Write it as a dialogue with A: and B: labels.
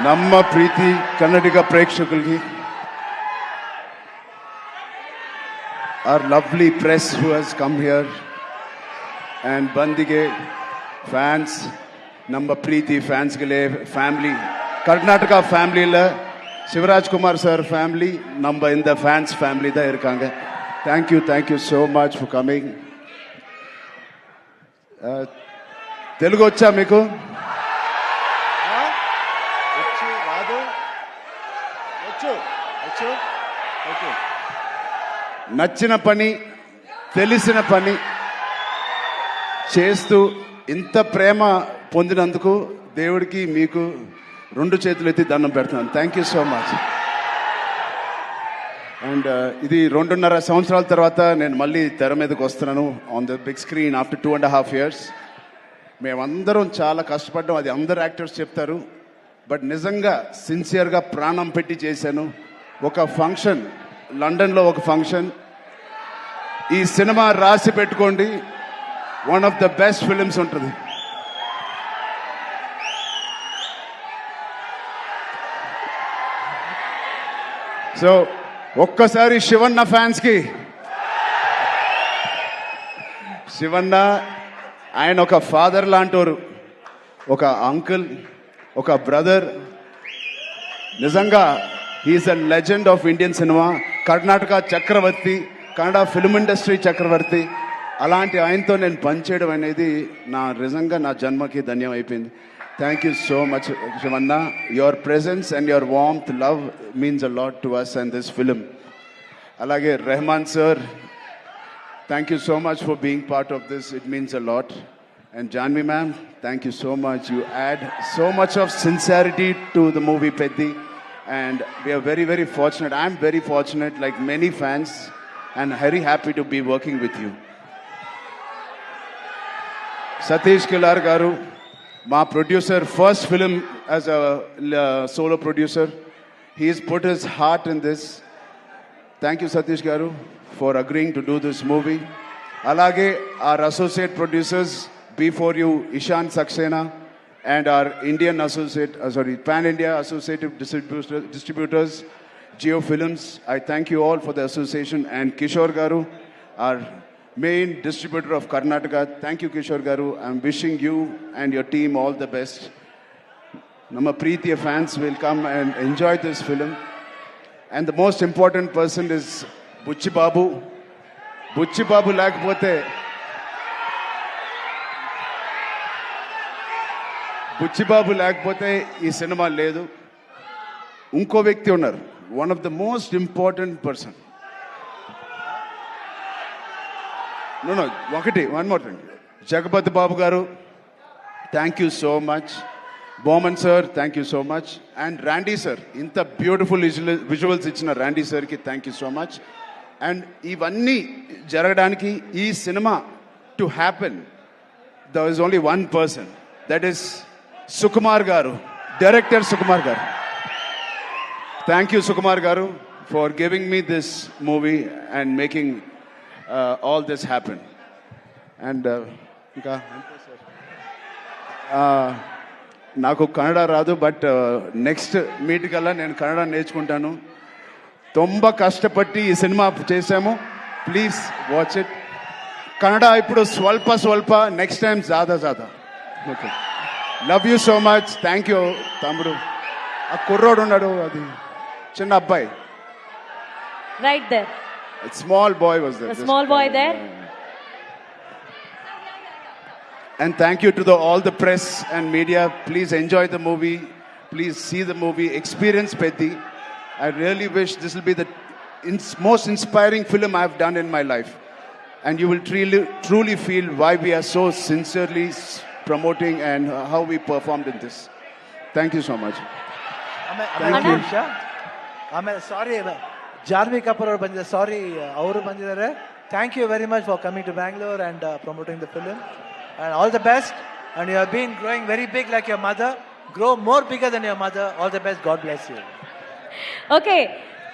A: ನಮ್ಮ ಪ್ರೀತಿ ಕನ್ನಡಿಗ ಪ್ರೇಕ್ಷಕರಿಗೆ, our lovely press who has come here, and Bandige fans, ನಮ್ಮ ಪ್ರೀತಿ ಫ್ಯಾನ್ಸ್ಗಳೇ, family Karnataka ஃபேமிலியில் சிவராஜ்குமார் சார் ஃபேமிலி நம்ம இந்த ஃபேன்ஸ் ஃபேமிலி தான் இருக்காங்க. Thank you so much for coming. Telugu వచ్చా మీకు? నచ్చిన పని, తెలిసిన పని చేస్తూ ఇంత ప్రేమ పొందినందుకు దేవుడికి మీకు రెండు చేతులు ఎత్తి దండం పెడుతున్నాను. Thank you so much. And ఇది 2.5 సంవత్సరాల తర్వాత నేను మళ్ళీ తెర మీదకి వస్తున్నాను on the big screen after 2.5 years. మేమందరం చాలా కష్టపడ్డాం, అది అందరు యాక్టర్స్ చెప్తారు. బట్ నిజంగా సిన్సియర్గా ప్రాణం పెట్టి చేశాను. ఒక ఫంక్షన్, లండన్లో ఒక ఫంక్షన్, ఈ సినిమా రాసి పెట్టుకోండి, one of the best films ఉంటుంది. సో ఒక్కసారి శివన్న ఫ్యాన్స్కి, శివన్న ఆయన ఒక ఫాదర్ లాంటోరు, ఒక అంకుల్, ఒక బ్రదర్. నిజంగా he's a legend of Indian cinema, Karnataka Chakravarthy, Kannada film industry Chakravarthy. అలాంటి ఆయనతో నేను పనిచేయడం అనేది నిజంగా నా జన్మకి ధన్యం అయిపోయింది. Thank you so much Shivanna. Your presence and your warmth, love means a lot to us and this film. అలాగే Rahman sir, thank you so much for being part of this, it means a lot. And Janvi ma'am, thank you so much. You add so much of sincerity to the movie Peddi, and we are very, very fortunate. I'm very fortunate, like many fans, and very happy to be working with you. Satish Kilar garu, my producer, first film as a solo producer. He's put his heart in this. Thank you Satish garu for agreeing to do this movie. Alage our associate producers before you, Ishan Saxena, and our Indian associate, Pan-India associative distributors, Geo Films. I thank you all for the association. And Kishore Garu, our main distributor of Karnataka. Thank you Kishore Garu. I'm wishing you and your team all the best. Nama Preetiya fans will come and enjoy this film. And the most important person is Buchi Babu. Buchi Babu lakapothe, Buchibabu లేకపోతే ఈ సినిమా లేదు. ఇంకో వ్యక్తి ఉన్నారు, one of the most important person. No one more thing, Jagapathi Babu garu, thank you so much. Boman sir, thank you so much. And Randy sir, ఇంత beautiful visuals ఇచ్చిన Randy సార్కి thank you so much. And ఇవన్నీ జరగడానికి, ఈ సినిమా to happen, there is only one person, that is Sukumar garu, director Sukumar garu. Thank you Sukumar గారు for giving me this movie and making all this happen. And ఇంకా నాకు కన్నడ రాదు, బట్ నెక్స్ట్ మీట్ కల్లా నేను కన్నడ నేర్చుకుంటాను. ತುಂಬ కష్టపట్టి ఈ సినిమా చేసాము. Please watch it. కన్నడ ఇప్పుడు స్వల్ప, నెక్స్ట్ టైం జాదా. Okay, love you so much. Thank you తమ్ముడు. ఆ కుర్రోడు ఉన్నాడు, అది చిన్న అబ్బాయి,
B: right there,
A: small boy was there,
B: small boy there.
A: And thank you to all the press and media. Please enjoy the movie. Please see the movie. Experience Peddi. I really wish this will be the most inspiring film I have done in my life. And you will truly feel why we are so sincerely promoting and how we performed in this. Thank you so much.
C: ಆಮೇಲೆ ಸಾರಿ, ಜಾನ್ವಿ ಕಪೂರ್ ಅವರು ಬಂದಿದ್ದಾರೆ. Sorry, ಅವರು ಬಂದಿದ್ದಾರೆ. Thank you very much for coming to Bangalore and promoting the film. And all the best. And you have been growing very big like your mother. Grow more bigger than your mother. All the best. God bless you.
B: Okay.